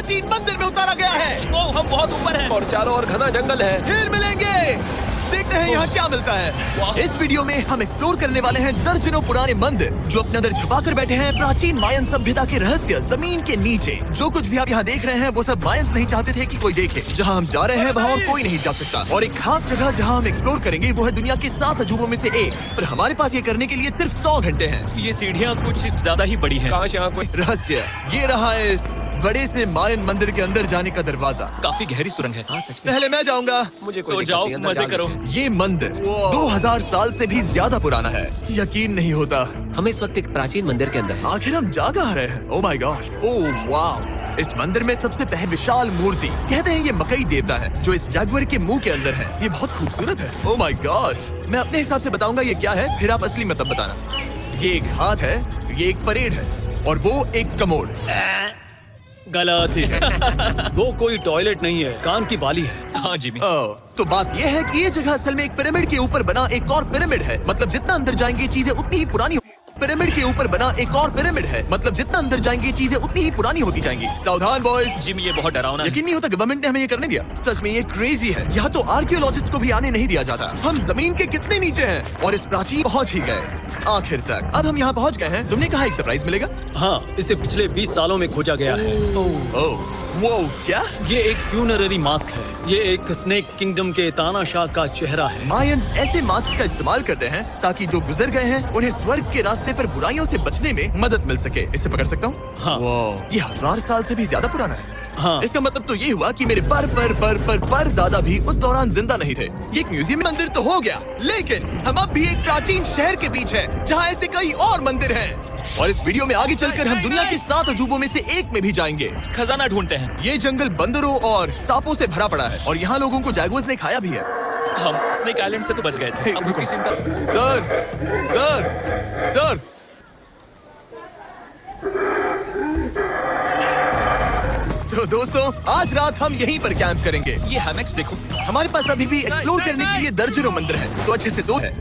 प्राचीन मंदिर में उतारा गया है। ओ, हम बहुत ऊपर हैं। और चारों ओर घना जंगल है। फिर मिलेंगे, देखते हैं यहाँ क्या मिलता है। इस वीडियो में हम एक्सप्लोर करने वाले हैं दर्जनों पुराने मंदिर जो अपने अंदर छुपा कर बैठे हैं प्राचीन मायन सभ्यता के रहस्य जमीन के नीचे। जो कुछ भी आप यहाँ देख रहे हैं वो सब मायंस नहीं चाहते थे कि कोई देखे। जहाँ हम जा रहे हैं वहाँ और कोई नहीं जा सकता। और एक खास जगह जहाँ हम एक्सप्लोर करेंगे वो है दुनिया के 7 अजूबों में से एक। पर हमारे पास ये करने के लिए सिर्फ 100 घंटे हैं। ये सीढ़ियाँ कुछ ज्यादा ही बड़ी हैं। काश यहाँ कोई रहस्य ये रहा है इस बड़े से मायन मंदिर के अंदर जाने का दरवाजा। काफी गहरी सुरंग है। हाँ सच में। पहले मैं जाऊंगा। मुझे तो कोई जाओ, मजे करो। ये मंदिर 2000 साल से भी ज्यादा पुराना है। यकीन नहीं होता, हम इस वक्त एक प्राचीन मंदिर के अंदर हैं। आखिर हम जा कहाँ रहे हैं? ओह माय गॉड, ओह वाव। इस मंदिर में सबसे पहले विशाल मूर्ति, कहते हैं ये मकई देवता है जो इस जागवर के मुंह के अंदर है। ये बहुत खूबसूरत है। ओह माय गॉड, मैं अपने हिसाब से बताऊंगा ये क्या है, फिर आप असली मतलब बताना। ये एक हाथ है, ये एक परेड है और वो एक कमोड। गलत है। वो कोई टॉयलेट नहीं है, कान की बाली है। हाँ जिमी। तो बात यह है कि ये जगह असल में एक पिरामिड के ऊपर बना एक और पिरामिड है। मतलब जितना अंदर जाएंगे चीजें उतनी ही पुरानी। पिरामिड के ऊपर बना एक और पिरामिड है। मतलब जितना अंदर जाएंगे चीजें उतनी ही पुरानी होती जाएंगी। सावधान बॉयज। जिमी ये बहुत डरावना है। यकीन नहीं होता गवर्नमेंट ने हमें ये करने दिया। सच में ये क्रेजी है। यहाँ तो आर्कियोलॉजिस्ट को भी आने नहीं दिया जाता। हम जमीन के कितने नीचे हैं और इस प्राचीन पहुँच ही गए आखिर तक। अब हम यहाँ पहुँच गए हैं। तुमने कहा एक सरप्राइज मिलेगा? हाँ, इसे पिछले 20 सालों में खोजा गया है। ओह वो क्या? ये एक फ्यूनररी मास्क है। ये एक स्नेक किंगडम के तानाशाह का चेहरा है। मायंस ऐसे मास्क का इस्तेमाल करते हैं ताकि जो गुजर गए हैं उन्हें स्वर्ग के रास्ते पर बुराइयों से बचने में मदद मिल सके। इसे पकड़ सकता हूँ? हाँ। ये 1000 साल से भी ज्यादा पुराना है। हाँ। इसका मतलब तो ये हुआ कि मेरे पर दादा भी उस दौरान जिंदा नहीं थे। ये एक म्यूजियम मंदिर तो हो गया, लेकिन हम अब भी एक प्राचीन शहर के बीच हैं, जहाँ ऐसे कई और मंदिर हैं। और इस वीडियो में आगे चलकर हम दुनिया के 7 अजूबों में से एक में भी जाएंगे। खजाना ढूंढते हैं। ये जंगल बंदरों और सांपों से भरा पड़ा है और यहाँ लोगों को जैगुआर्स ने खाया भी है। हम स्नेक आइलैंड से तो बच गए थे। अब उसकी चिंता। सर तो दोस्तों आज रात हम यहीं पर कैंप करेंगे। ये हैमक्स देखो। हमारे पास अभी भी एक्सप्लोर करने के लिए दर्जनों मंदिर हैं, तो अच्छे से सो है।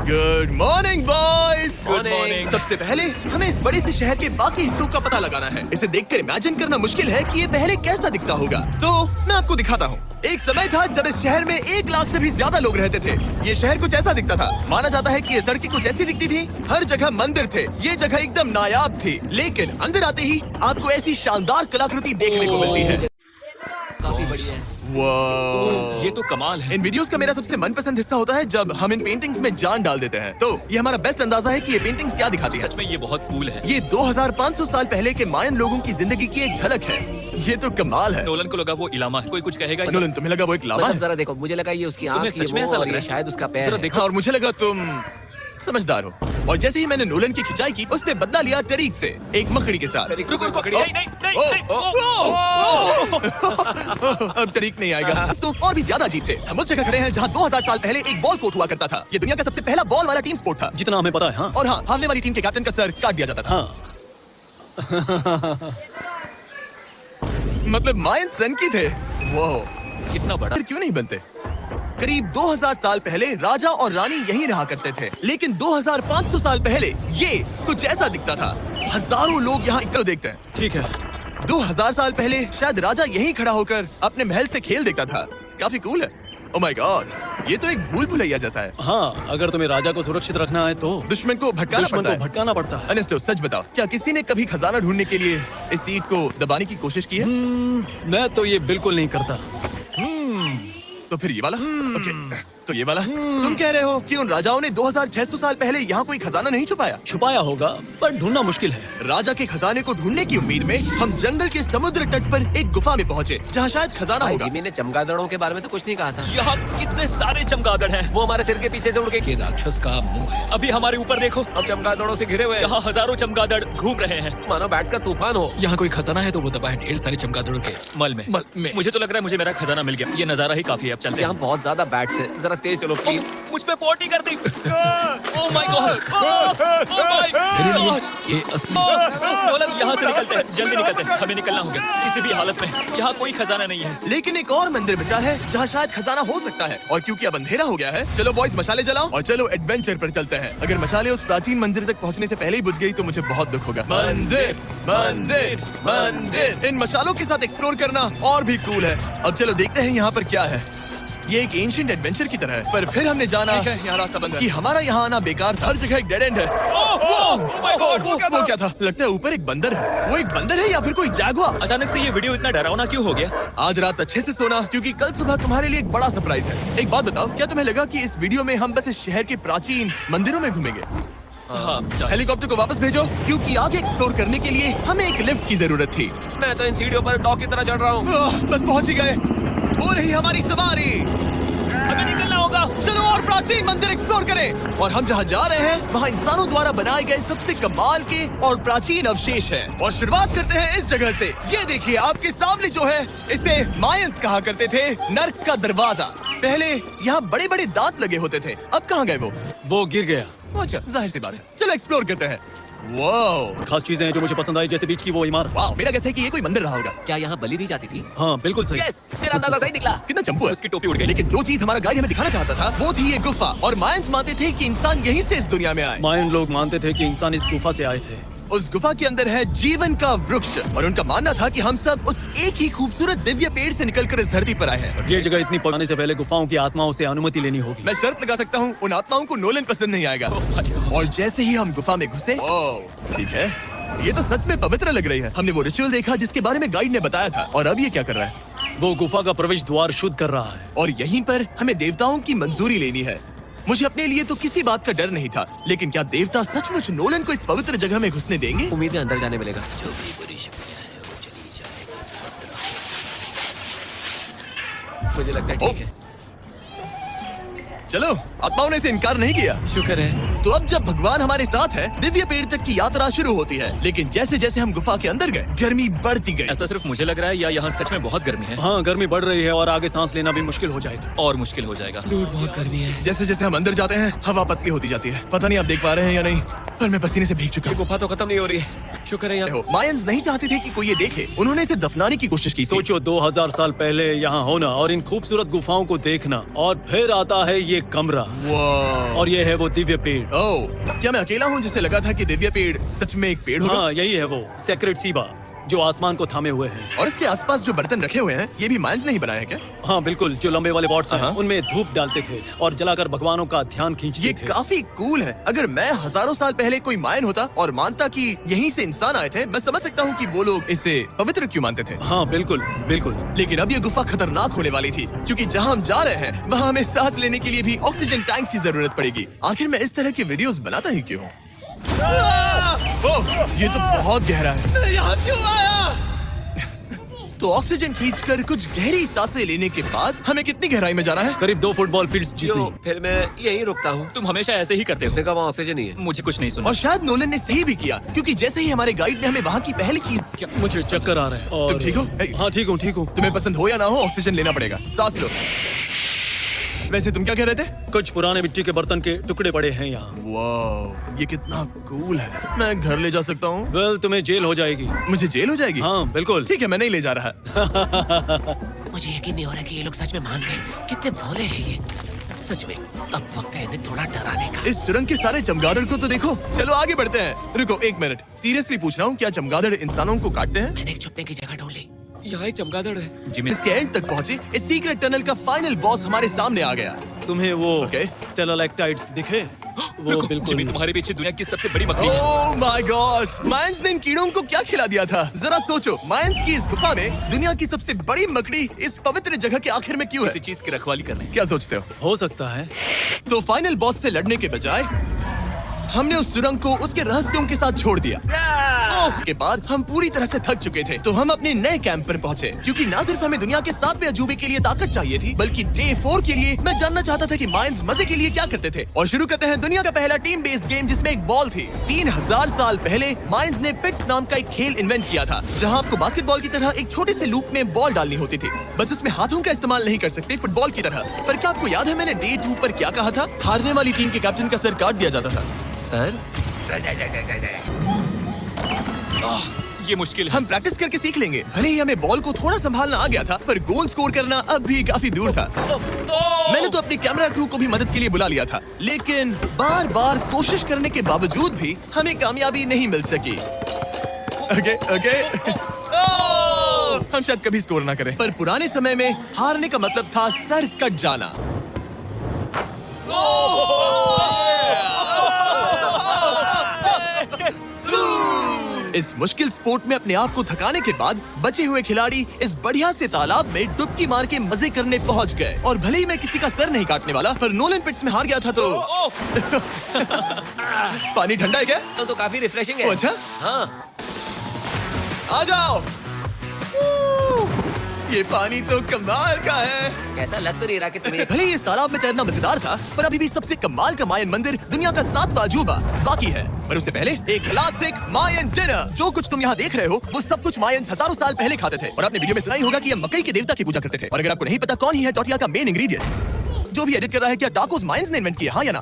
Good morning boys. Good morning. सबसे पहले हमें इस बड़े से शहर के बाकी हिस्सों का पता लगाना है। इसे देखकर इमेजिन करना मुश्किल है कि ये पहले कैसा दिखता होगा। तो मैं आपको दिखाता हूँ। एक समय था जब इस शहर में 1 लाख से भी ज्यादा लोग रहते थे। ये शहर कुछ ऐसा दिखता था। माना जाता है कि ये सड़कें कुछ ऐसी दिखती थी। हर जगह मंदिर थे। ये जगह एकदम नायाब थी। लेकिन अंदर आते ही आपको ऐसी शानदार कलाकृति देखने को मिलती है। काफी बढ़िया है। वाह, ये तो कमाल है। इन वीडियोस का मेरा सबसे मनपसंद हिस्सा होता है जब हम इन पेंटिंग्स में जान डाल देते हैं। तो ये हमारा बेस्ट अंदाजा है कि ये पेंटिंग्स क्या दिखाती है। सच में ये बहुत कूल है। ये 2500 साल पहले के मायन लोगों की जिंदगी की एक झलक है। ये तो कमाल है। नोलन को लगा वो इलामा है। कोई कुछ कहेगा? नोलन, तुम्हें लगा वो एक लामा मतलब है? जरा देखो, मुझे लगा ये उसकी आँख, तुम्हें ये सच में वो, ऐसा और लग रहा ये है? शायद उसका पैर जरा है। देखो। और मुझे लगा तुम समझदार हो। और जैसे ही मैंने नोलन की खिंचाई की, उसने बदला लिया टरीक से, एक मकड़ी के साथ। रुको रुको। ओ, नहीं नहीं नहीं ओ, नहीं। अब तरीक नहीं आएगा। तो और भी ज्यादा अजीब थे। हम उस जगह खड़े हैं जहाँ 2000 साल पहले एक बॉल कोर्ट हुआ करता था। ये दुनिया का सबसे पहला बॉल वाला टीम स्पोर्ट था। जितना हमें पता है। हाँ। और हाँ, हारने वाली टीम के कैप्टन का सर काट दिया जाता था। हाँ। मतलब मायन सन की थे। वो कितना बड़ा। फिर क्यों नहीं बनते? करीब 2000 साल पहले राजा और रानी यहीं रहा करते थे। लेकिन 2500 साल पहले ये कुछ ऐसा दिखता था। हजारों लोग यहाँ इकट्ठे देखते हैं। ठीक है। 2000 साल पहले शायद राजा यहीं खड़ा होकर अपने महल से खेल देखता था। काफी कूल है। ओह माय गॉड, ये तो एक भूल भुलैया जैसा है। हाँ, अगर तुम्हें राजा को सुरक्षित रखना है तो दुश्मन को भटकाना पड़ता है। अनेस्टो, सच बताओ, क्या किसी ने कभी खजाना ढूंढने के लिए इस सीट को दबाने की कोशिश की है? मैं तो ये बिल्कुल नहीं करता। तो फिर ये वाला? ओके, तो ये वाला? तुम कह रहे हो कि उन राजाओं ने 2600 साल पहले यहाँ कोई खजाना नहीं छुपाया? छुपाया होगा, पर ढूंढना मुश्किल है। राजा के खजाने को ढूंढने की उम्मीद में हम जंगल के समुद्र तट पर एक गुफा में पहुँचे, जहाँ शायद खजाना भाई होगा। जिमी ने चमगादड़ों के बारे में तो कुछ नहीं कहा था। यहाँ कितने सारे चमगादड़ हैं। वो हमारे सिर के पीछे से उड़ के राक्षस का मुंह है। अभी हमारे ऊपर देखो। हम चमगादड़ों से घिरे हुए हैं। यहाँ हजारों चमगादड़ घूम रहे हैं। मानो बैट्स का तूफान हो। यहाँ कोई खजाना है तो वो दबा है ढेर सारे चमगादड़ों के मल में। मुझे तो लग रहा है मुझे मेरा खजाना मिल गया। ये नजारा ही काफी है। अब चलते हैं। यहाँ बहुत ज्यादा बैट्स है, जरा तेज चलो प्लीज। मुझ पे पोटी कर दी। Oh my god. Oh my god. ये असली नोलन, यहाँ से निकलते हैं, जल्दी निकलते हैं, हमें निकलना होगा किसी भी हालत में। यहाँ कोई खजाना नहीं है। लेकिन एक और मंदिर बचा है जहाँ शायद खजाना हो सकता है, और क्योंकि अब अंधेरा हो गया है, चलो बॉयज मशाले जलाओ और चलो एडवेंचर पर चलते हैं। अगर मशाले उस प्राचीन मंदिर तक पहुँचने से पहले ही बुझ गई तो मुझे बहुत दुख होगा। मंदिर मंदिर मंदिर, इन मशालों के साथ एक्सप्लोर करना और भी कूल है। अब चलो देखते हैं यहाँ पर क्या है। ये एक एंशिएंट एडवेंचर की तरह है, पर फिर हमने जाना यहाँ रास्ता बंद है कि हमारा यहाँ आना बेकार था। हर जगह एक डेड एंड है। वो क्या था? लगता है ऊपर एक बंदर है। वो एक बंदर है या फिर कोई जैगुआर? अचानक से ये वीडियो इतना डरावना क्यों हो गया? आज रात अच्छे से सोना, क्योंकि कल सुबह तुम्हारे लिए एक बड़ा सरप्राइज है। एक बात बताओ, क्या तुम्हें लगा कि इस वीडियो में हम बस इस शहर के प्राचीन मंदिरों में घूमेंगे? हाँ, हेलीकॉप्टर को वापस भेजो, क्योंकि आगे एक्सप्लोर करने के लिए हमें एक लिफ्ट की जरूरत थी। मैं तो इन सीढ़ियों पर डॉग की तरह चढ़ रहा हूँ। बस पहुंच ही गए। हो रही हमारी सवारी। हमें निकलना होगा। चलो और प्राचीन मंदिर एक्सप्लोर करें। और हम जहाँ जा रहे हैं वहाँ इंसानों द्वारा बनाए गए सबसे कमाल के और प्राचीन अवशेष हैं। और शुरुआत करते हैं इस जगह से। ये देखिए आपके सामने जो है, इसे मायंस कहा करते थे, नर्क का दरवाजा। पहले यहाँ बड़े बड़े दांत लगे होते थे, अब कहाँ गए वो गिर गया। अच्छा, जाहिर सी बात है। चलो एक्सप्लोर करते हैं। वाओ, खास चीजें हैं जो मुझे पसंद आई, जैसे बीच की वो इमारत। वाओ, मेरा कैसे है कि ये कोई मंदिर रहा होगा। क्या यहाँ बलि दी जाती थी? हाँ बिल्कुल सही। यस, मेरा अंदाजा सही निकला। कितना चंपू है। उसकी टोपी उड़ गई। लेकिन जो चीज हमारा गाइड हमें दिखाना चाहता था वो थी ये गुफा। और मायंस मानते थे कि इंसान यहीं से इस दुनिया में आए। मायन लोग मानते थे कि इंसान इस गुफा से आए थे। उस गुफा के अंदर है जीवन का वृक्ष, और उनका मानना था कि हम सब उस एक ही खूबसूरत दिव्य पेड़ से निकलकर इस धरती पर आए हैं। ये जगह इतनी पहुंचने से पहले गुफाओं की आत्माओं से अनुमति लेनी होगी। मैं शर्त लगा सकता हूँ उन आत्माओं को नोलन पसंद नहीं आएगा। और जैसे ही हम गुफा में घुसे, ठीक है, ये तो सच में पवित्र लग रही है। हमने वो रिचुअल देखा जिसके बारे में गाइड ने बताया था, और अब ये क्या कर रहा है? वो गुफा का प्रवेश द्वार शुद्ध कर रहा है। और यहीं पर हमें देवताओं की मंजूरी लेनी है। मुझे अपने लिए तो किसी बात का डर नहीं था, लेकिन क्या देवता सचमुच नोलन को इस पवित्र जगह में घुसने देंगे? उम्मीद है अंदर जाने मिलेगा। जो भी बुरी शक्तियाँ हैं वो चली जाएगा। मुझे लगता है ठीक है। चलो, आत्माओं ने इसे इनकार नहीं किया। शुक्र है। तो अब जब भगवान हमारे साथ है, दिव्य पेड़ तक की यात्रा शुरू होती है। लेकिन जैसे जैसे हम गुफा के अंदर गए, गर्मी बढ़ती गई। ऐसा सिर्फ मुझे लग रहा है या यहाँ सच में बहुत गर्मी है? हाँ गर्मी बढ़ रही है और आगे सांस लेना भी मुश्किल हो जाएगा। और मुश्किल हो जाएगा। दूर बहुत गर्मी है। जैसे जैसे हम अंदर जाते हैं, हवा पतली होती जाती है। पता नहीं आप देख पा रहे हैं या नहीं, पर मैं पसीने से भीग चुका ये हूँ। गुफा तो खत्म नहीं हो रही है। शुक्र है यहाँ। मायंस नहीं चाहते थे कि कोई ये देखे। उन्होंने इसे दफनाने की कोशिश की थी। सोचो 2000 साल पहले यहाँ होना और इन खूबसूरत गुफाओं को देखना, और फिर आता है ये कमरा, वाह। और ये है वो दिव्य पेड़। ओह, क्या मैं अकेला हूँ जिसे लगा था कि दिव्य पेड़ सच में एक पेड़ होगा? हाँ यही है वो सेक्रेट सीबा जो आसमान को थामे हुए हैं। और इसके आसपास जो बर्तन रखे हुए हैं, ये भी मायंस ने ही बनाए हैं क्या? हाँ बिल्कुल, जो लंबे वाले पॉट्स हैं हाँ। उनमें धूप डालते थे और जलाकर भगवानों का ध्यान खींचते ये थे। काफी कूल है। अगर मैं हजारों साल पहले कोई मायन होता और मानता कि यहीं से इंसान आए थे, मैं समझ सकता हूँ कि वो लोग इसे पवित्र क्यों मानते थे। हाँ बिल्कुल बिल्कुल। लेकिन अब ये गुफा खतरनाक होने वाली थी, क्योंकि जहाँ हम जा रहे हैं वहाँ हमें सांस लेने के लिए भी ऑक्सीजन टैंक्स की जरूरत पड़ेगी। आखिर मैं इस तरह की वीडियोस बनाता ही क्यों हूँ? ओह, ये तो बहुत गहरा है। यहाँ क्यों आया? तो ऑक्सीजन खींचकर कुछ गहरी सांसें लेने के बाद हमें कितनी गहराई में जाना है? करीब 2 फुटबॉल फील्ड्स जो जितनी। फिर मैं यहीं रुकता हूँ। तुम हमेशा ऐसे ही करते उसने हो। कहा वहाँ ऑक्सीजन ही है। मुझे कुछ नहीं सुना। और शायद नोलन ने सही भी किया, क्योंकि जैसे ही हमारे गाइड ने हमें वहाँ की पहली चीज। क्या मुझे चक्कर आ रहा है। और तुम ठीक हो? हाँ ठीक हूँ ठीक हूँ। तुम्हें पसंद हो या ना हो, ऑक्सीजन लेना पड़ेगा। सांस लो। वैसे तुम क्या कह रहे थे? कुछ पुराने मिट्टी के बर्तन के टुकड़े पड़े हैं यहाँ। वाह, ये कितना कूल है। मैं घर ले जा सकता हूँ? वेल तुम्हें जेल हो जाएगी। मुझे जेल हो जाएगी? हाँ बिल्कुल। ठीक है, मैं नहीं ले जा रहा। मुझे यकीन नहीं हो रहा कि ये लोग सच में मान गए। कितने भोले हैं ये। सच में अब वक्त है इन्हें थोड़ा डराने का। इस सुरंग के सारे चमगादड़ को तो देखो। चलो आगे बढ़ते हैं। रुको एक मिनट, सीरियसली पूछ रहा हूँ, क्या चमगादड़ इंसानों को काटते हैं? मैंने एक छुपने की जगह ढूंढ ली। यहाँ एक चमगादड़ है। जिमी, इसके एंड तक पहुँचे, इस सीक्रेट टनल का फाइनल बॉस हमारे सामने आ गया। तुम्हें वो Okay. स्टेलालाइटाइट्स दिखे? वो रुको, बिल्कुल। जिमी, तुम्हारे पीछे दुनिया की सबसे बड़ी मकड़ी है। ओह माय गॉश, मायंस ने इन कीड़ों को क्या खिला दिया था? जरा सोचो, मायंस की इस गुफा में दुनिया की सबसे बड़ी मकड़ी इस पवित्र जगह के आखिर में क्यों किसी है? चीज की रखवाली कर रहे हैं। क्या सोचते हो? हो सकता है। तो फाइनल बॉस से लड़ने के बजाय हमने उस सुरंग को उसके रहस्यों के साथ छोड़ दिया। के बाद हम पूरी तरह से थक चुके थे, तो हम अपने नए कैंप पर पहुंचे, क्योंकि ना सिर्फ हमें दुनिया के 7वें अजूबे के लिए ताकत चाहिए थी, बल्कि डे 4 के लिए मैं जानना चाहता था कि मायंस मजे के लिए क्या करते थे। और शुरू करते हैं दुनिया का पहला टीम बेस्ड गेम, जिसमें एक बॉल थी। 3000 साल पहले मायंस ने पिट्स नाम का एक खेल इन्वेंट किया था, जहां आपको बास्केटबॉल की तरह एक छोटे से लूप में बॉल डालनी होती थी। बस इसमें हाथों का इस्तेमाल नहीं कर सकते फुटबॉल की तरह। पर क्या आपको याद है मैंने डे 2 पर क्या कहा था? हारने वाली टीम के कैप्टन का सर काट दिया जाता था। सर ये मुश्किल है। हम प्रैक्टिस करके सीख लेंगे। भले ही हमें बॉल को थोड़ा संभालना आ गया था, पर गोल स्कोर करना अब भी काफी दूर था। मैंने तो अपनी कैमरा क्रू को भी मदद के लिए बुला लिया था, लेकिन बार बार कोशिश करने के बावजूद भी हमें कामयाबी नहीं मिल सकी। ओके। हम शायद कभी स्कोर ना करें, पर पुराने समय में हारने का मतलब था सर कट जाना। इस मुश्किल स्पोर्ट में अपने आप को थकाने के बाद बचे हुए खिलाड़ी इस बढ़िया से तालाब में डुबकी मार के मजे करने पहुंच गए। और भले ही मैं किसी का सर नहीं काटने वाला, पर नोलन पिट्स में हार गया था तो पानी ठंडा है क्या? तो काफी रिफ्रेशिंग ओ, है। अच्छा, हाँ, आ जाओ। ये पानी तो कमाल का है। ऐसा लग तो नहीं रहा कि तुम्हें भले ही इस तालाब में तैरना मजेदार था, पर अभी भी सबसे कमाल का मायन मंदिर दुनिया का 7वां अजूबा बाकी है। पर उससे पहले एक क्लासिक मायन डिनर। जो कुछ तुम यहाँ देख रहे हो वो सब कुछ मायंस हजारों साल पहले खाते थे। और आपने वीडियो में सुना ही होगा कि ये मकई के देवता की पूजा करते थे। और अगर आपको नहीं पता कौन ही है टोटिया का मेन इंग्रेडिएंट, जो भी एडिट कर रहा है, क्या टाकोस मायंस ने इन्वेंट किया, हाँ या ना?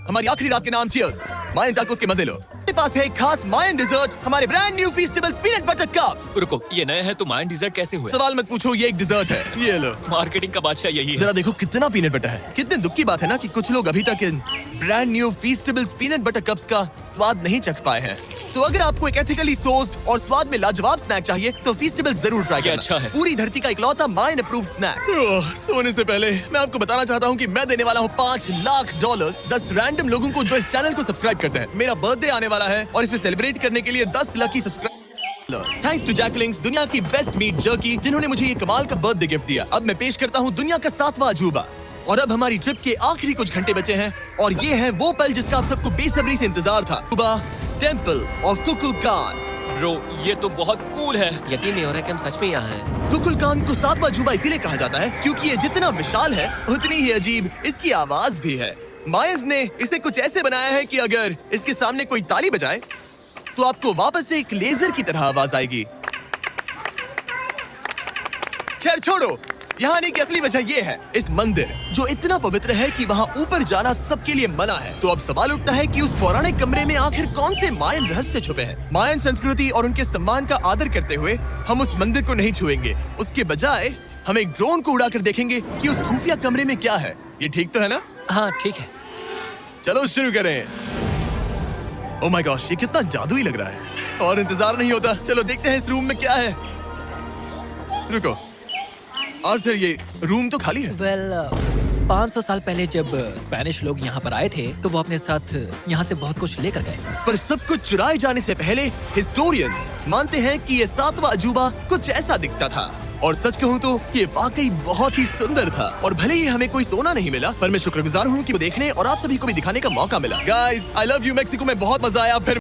हमारी आखिरी रात के नाम चीयर्स। मायन टाकोस के मजे लो। मेरे पास है एक खास मायन डिजर्ट, हमारे brand new Feastable peanut butter cups. रुको, ये नए हैं तो मायन डिजर्ट कैसे हुए? सवाल मत पूछो, ये एक डिजर्ट है। ये लो। मार्केटिंग का बादशाह यही है। जरा देखो कितना पीनट बटर है। कितने दुख की बात है ना कि कुछ लोग अभी तक इन brand new Feastables peanut butter cups का स्वाद नहीं चख पाए हैं। तो अगर आपको एक एथिकली सोर्स्ड और स्वाद में लाजवाब स्नैक चाहिए तो फीस्टेबल्स जरूर ट्राई ये करना। अच्छा है। पूरी धरती का इकलौता मायन अप्रूव्ड स्नैक। सोने से पहले मैं आपको बताना चाहता हूँ कि मैं देने वाला हूँ $5 लाख 10 रैंडम लोगों को जो इस चैनल को सब्सक्राइब करते हैं। मेरा बर्थडे आने वाला है और इसे सेलिब्रेट करने के लिए 10 लकी सब्सक्राइब। थैंक्स टू जैकलिंग्स, दुनिया की बेस्ट मीट जर्की, जिन्होंने मुझे ये कमाल का बर्थडे गिफ्ट दिया। अब मैं पेश करता हूँ दुनिया का 7वां अजूबा। और अब हमारी ट्रिप के आखिरी कुछ घंटे बचे हैं और ये है वो पल जिसका आप सबको बेसब्री से इंतजार था। सुबह टेम्पल ऑफ कुकुलकान। ब्रो, ये तो बहुत कूल है। यकीन नहीं हो रहा कि हम सच में यहाँ हैं। कुकुलकान को 7वां अजूबा इसीलिए कहा जाता है क्योंकि ये जितना विशाल है उतनी ही अजीब इसकी आवाज भी है। मायंस ने इसे कुछ ऐसे बनाया है कि अगर इसके सामने कोई ताली बजाए तो आपको वापस से एक लेजर की तरह आवाज आएगी। खैर छोड़ो, यहाँ आने की असली वजह ये है, इस मंदिर जो इतना पवित्र है कि वहाँ ऊपर जाना सबके लिए मना है। तो अब सवाल उठता है कि उस पौराणिक कमरे में आखिर कौन से मायन रहस्य छुपे हैं। मायन संस्कृति और उनके सम्मान का आदर करते हुए हम उस मंदिर को नहीं छुएंगे। उसके बजाय हम एक ड्रोन को उड़ाकर देखेंगे कि उस खुफिया कमरे में क्या है। ये ठीक तो है ना? हाँ ठीक है। चलो शुरू करें। ओह माय गॉश, ये कितना जादुई लग रहा है और इंतजार नहीं होता। चलो देखते हैं इस रूम में क्या है। रुको, और सर ये रूम तो खाली है। 500 साल पहले जब स्पेनिश लोग यहाँ पर आए थे तो वो अपने साथ यहाँ से बहुत कुछ लेकर गए। पर सब कुछ चुराए जाने से पहले हिस्टोरियंस मानते हैं कि ये 7वां अजूबा कुछ ऐसा दिखता था। और सच कहूँ तो ये वाकई बहुत ही सुंदर था। और भले ही हमें कोई सोना नहीं मिला, पर मैं शुक्रगुजार हूँ कि वो देखने और आप सभी को भी दिखाने का मौका मिला। Guys, I love you Mexico में बहुत मजा आया। फिर